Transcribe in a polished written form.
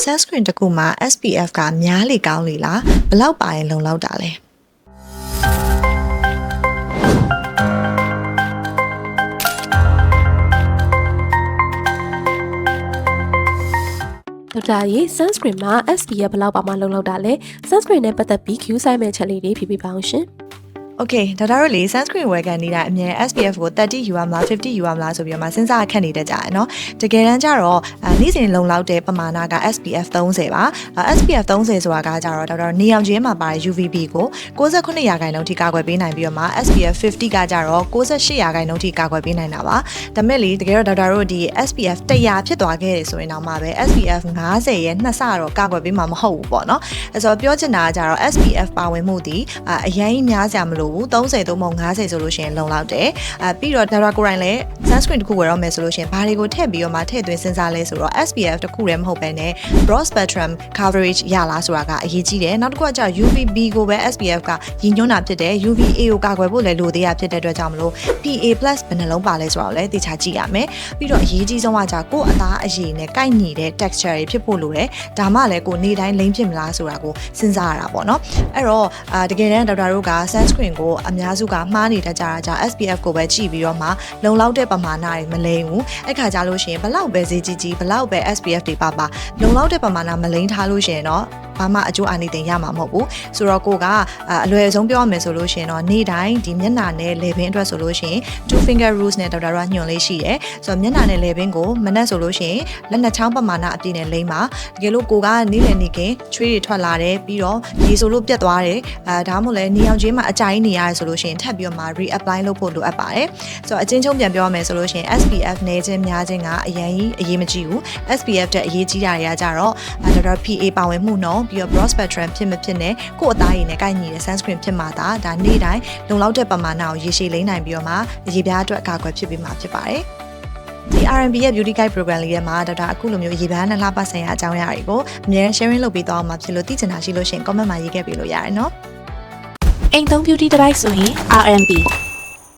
sunscreen တစ်ခုမှာ SPF ကများလေကောင်းလေလားဘယ်လောက်ပါရင်လုံလောက်တာလဲဒေါက်တာရေ sunscreen မှာ SPF ဘယ်လောက်ပါမှလုံလောက်တာလဲ sunscreen နဲ့ပတ်သက်ပြီး Q ဆိုင်မဲ့ချက်လေးတွေဖြေပြပါအောင်ရှင်Okay ဒေါက်တာတို့လေ sunscreen ဝယ်ကန်နေတဲ့အမြဲ SPF ကို30 ယူရမလား50ယူရမလားဆိုပြီးတော့မှစဉ်းစားခက်နေတတ်ကြတယ်เนาะတကယ်တမ်းကျတော့နေ့စဉ်လုံလောက်တဲ့ပမာဏက SPF 30ပါ SPF 30ဆိုတာကကြတော့ဒေါက်တာနေအောင်ချင်းမှာပါတဲ့ UVB ကို69%ထိကာကွယ်ပေးနိုင်ပြီးတော့မှ SPF 50ကကြတော့68%ထိကာကွယ်ပေးနိုင်တာပါဒါမဲ့လေတကယ်တော့ဒေါက်တာတို့ဒီ SPF 100ဖြစ်သွားခဲ့တယ်ဆိုရင်တော့မှပဲ SPF 50ရဲ့နှစ်ဆတော့ကာကွယ်ပေးမှာမဟုတ်ဘူးပေါ့เนาะအဲဆိုပြောချင်တာကကြတော့ SPF ပါဝင်မှုဒီအရင်များကြမလို့30သို့မဟုတ်50ဆိုလို့ရှိရင်လုံလောက်တယ်ပြီးတော့ဒေါက်တာကိုရိုင်းလည်း sunscreen တစ်ခုဝယ်ရမယ်ဆိုလို့ရှိရင်ဘာတွေကိုထည့်ပြီးတော့မှထည့်သွင်းစဉ်းစားလဲဆိုတော့ SPF တစ်ခုတည်းမဟုတ်ဘဲနဲ့ broad spectrum coverage ရလားဆိုတာကအရေးကြီးတယ်နောက်တစ်ခုကကျ UVB ကိုပဲ SPF ကရည်ညွှန်းတာဖြစ်တယ် UVA ကိုကာကွယ်ဖို့လည်းလိုသေးတာဖြစ်တဲ့အတွက်ကြောင့်မလို့ PA+ ဘယ်နှလုံးပါလဲဆိုတော့လည်းသိချကြည့်ရမယ်ပြီးတော့အရေးကြီးဆုံးကကျကိုယ့်အသားအရည်နဲ့ကိုက်ညီတဲ့ texture တွေဖြစ်ဖို့လိုတယ်ဒါမှလည်းကိုနေ့တိုင်းလိမ့်ဖြစ်မလားဆိုတာကိုစဉ်းစားရတာပေါ့နော်အဲ့တော့တကယ်တမ်းဒေါက်တာတို့က sunscreen ကိုအများစုကမှားနေတတ်ကြတာကြောင့် SPF ကိုပဲကြည့်ပြီးတော့မှလုံလောက်တဲ့ပမာဏတွေမလိမ့်ဘူးအဲ့ခါကြလို့ရှိရင်ဘလောက်ပဲဈေးကြီးဘလောက်ပဲ SPF တွေပါလုံလောက်တဲ့ပမာဏမလိမ့်ထားလို့ရှိရင်တော့ဘာမှအကျိုးအာနိသင်ရမှာမဟုတ်ဘူးဆိုတော့ကိုကအလွယ်ဆုံးပြောရမယ်ဆိုလို့ရှိရင်တော့နေ့တိုင်းဒီမျက်နှာနဲ့လည်ပင်းအတွက်ဆိုလို့ရှိရင် two finger rules နဲ့ဒေါက်တာတို့ညွှန်လေးရှိတယ်ဆိုတော့မျက်နှာနဲ့လည်ပင်းကိုမနက်ဆိုလို့ရှိရင်လက်နှစ်ချောင်းပမာဏအပြည့်နဲ့လိမ့်ပါတကယ်လို့ကိုကနေ့လည်နေ့ကင်းချွေးတွေထွက်လာတယ်ပြီးတော့ရေဆိုလို့ပြတ်သွားတယ်ဒါမှမဟုတ်လည်းနေအောင်ချင်းမှာအကြိုင်းနေရတယ်ဆိုလို့ရှိရင်ထပ်ပြီးတော့မှ re-apply လုပ်ဖို့လိုအပ်ပါတယ်ဆိုတော့အချင်းချင်းပြန်ပြောရမယ်ဆိုလို့ရှိရင် SPF နည်းခြင်းများခြင်းကအရင်ကြီးအရေးမကြီးဘူး SPF တဲ့အရေးကြီးတာတွေကကြတော့ဒေါက်တာ PA ပါဝင်မှုနော်ပြီးတော့ broad spectrum ဖြစ်မဖြစ်နဲ့ကိုယ့်အသားရည်နဲ့ကိုက်ညီတဲ့ sunscreen ဖြစ်မှာဒါနေ့တိုင်းလုံလောက်တဲ့ပမာဏကိုရေရှည်လိမ့်နိုင်ပြီးတော့မှအရေးပြားအတွက်အကာအကွယ်ဖြစ်ပြီးမှာဖြစ်ပါတယ်ဒီ R&B ရဲ့ beauty guide program လေးထဲမှာဒေါက်တာအခုလိုမျိုးရေပန်းနဲ့လှပဆိုင်ရာအကြောင်းအရာတွေကိုအများကြီး sharing လုပ်ပေးသွားအောင်မှာဖြစ်လို့သိချင်တာရှိလို့ရှိရင် comment မှာရေးခဲ့ပေးလို့ရတယ်နော်အိမ်သုံး beauty device ဆိုရင် R&B